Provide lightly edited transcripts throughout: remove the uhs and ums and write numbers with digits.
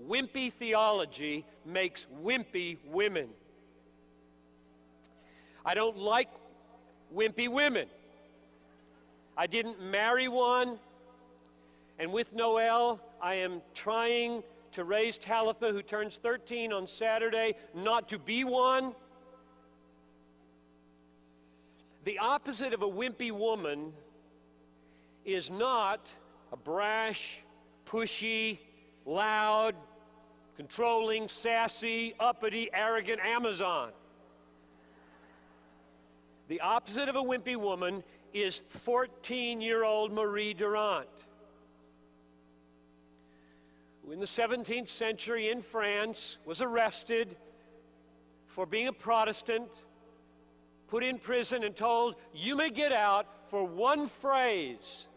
Wimpy theology makes wimpy women. I don't like wimpy women. I didn't marry one, and with Noel, I am trying to raise Talitha, who turns 13 on Saturday, not to be one. The opposite of a wimpy woman is not a brash, pushy, loud, controlling, sassy, uppity, arrogant Amazon. The opposite of a wimpy woman is 14-year-old Marie Durant, who in the 17th century in France was arrested for being a Protestant, put in prison and told, "You may get out for one phrase,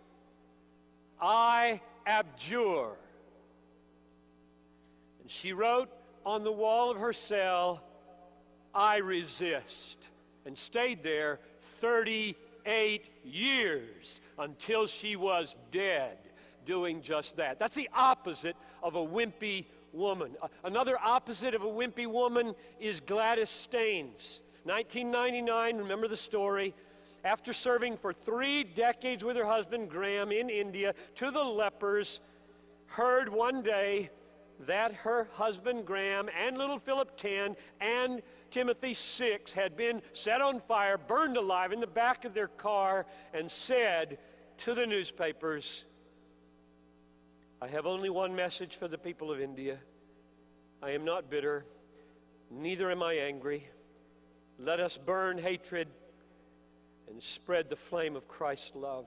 I abjure." And she wrote on the wall of her cell, "I resist," and stayed there 38 years until she was dead doing just that. That's the opposite of a wimpy woman. Another opposite of a wimpy woman is Gladys Staines. 1999, remember the story. After serving for 3 decades with her husband Graham in India to the lepers, heard one day that her husband Graham and little Philip 10 and Timothy 6 had been set on fire, burned alive in the back of their car, and said to the newspapers, "I have only one message for the people of India. I am not bitter, neither am I angry. Let us burn hatred and spread the flame of Christ's love."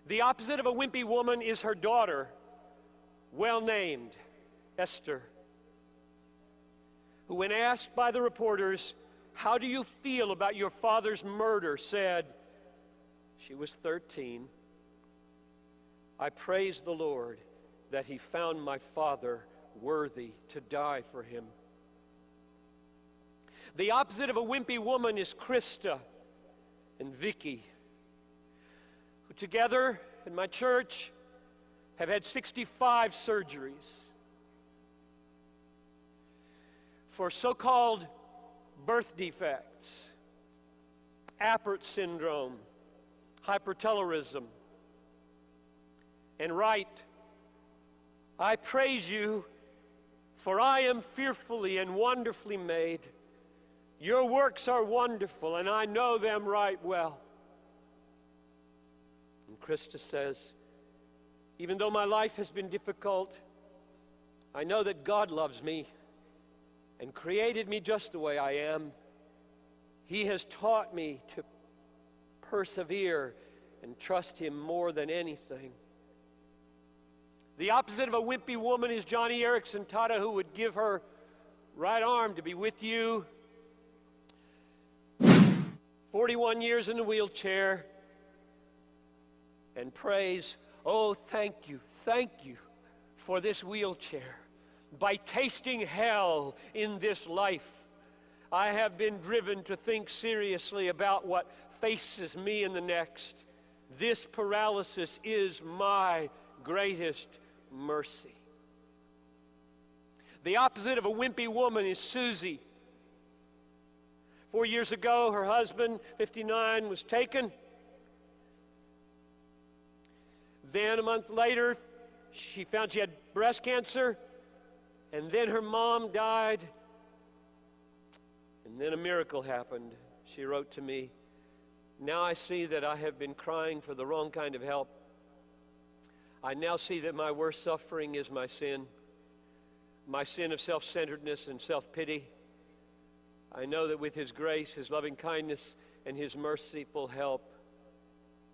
The opposite of a wimpy woman is her daughter, well named Esther, who, when asked by the reporters, "How do you feel about your father's murder?" said, she was 13, "I praise the Lord that he found my father worthy to die for him." The opposite of a wimpy woman is Krista and Vicky, who together in my church have had 65 surgeries for so-called birth defects, Apert syndrome, hypertelorism. And write, "I praise you, for I am fearfully and wonderfully made. Your works are wonderful, and I know them right well." And Krista says, "Even though my life has been difficult, I know that God loves me and created me just the way I am. He has taught me to persevere and trust Him more than anything." The opposite of a wimpy woman is Johnny Erickson Tata, who would give her right arm to be with you. 41 years in the wheelchair, and praise, "Oh, thank you for this wheelchair. By tasting hell in this life, I have been driven to think seriously about what faces me in the next. This paralysis is my greatest mercy." The opposite of a wimpy woman is Susie. 4 years ago, her husband, 59, was taken. Then a month later, she found she had breast cancer. And then her mom died. And then a miracle happened. She wrote to me, "Now I see that I have been crying for the wrong kind of help. I now see that my worst suffering is my sin of self-centeredness and self-pity. I know that with His grace, His loving kindness, and His merciful help,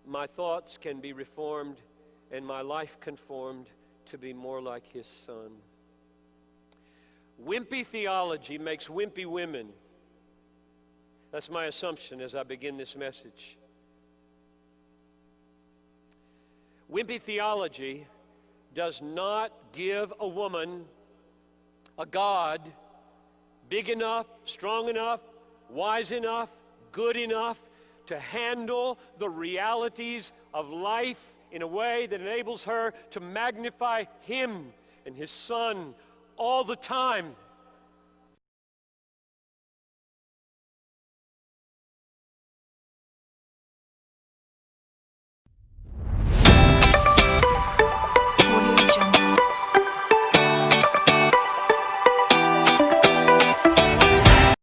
my thoughts can be reformed and my life conformed to be more like His Son." Wimpy theology makes wimpy women. That's my assumption as I begin this message. Wimpy theology does not give a woman a God big enough, strong enough, wise enough, good enough to handle the realities of life in a way that enables her to magnify Him and his son all the time.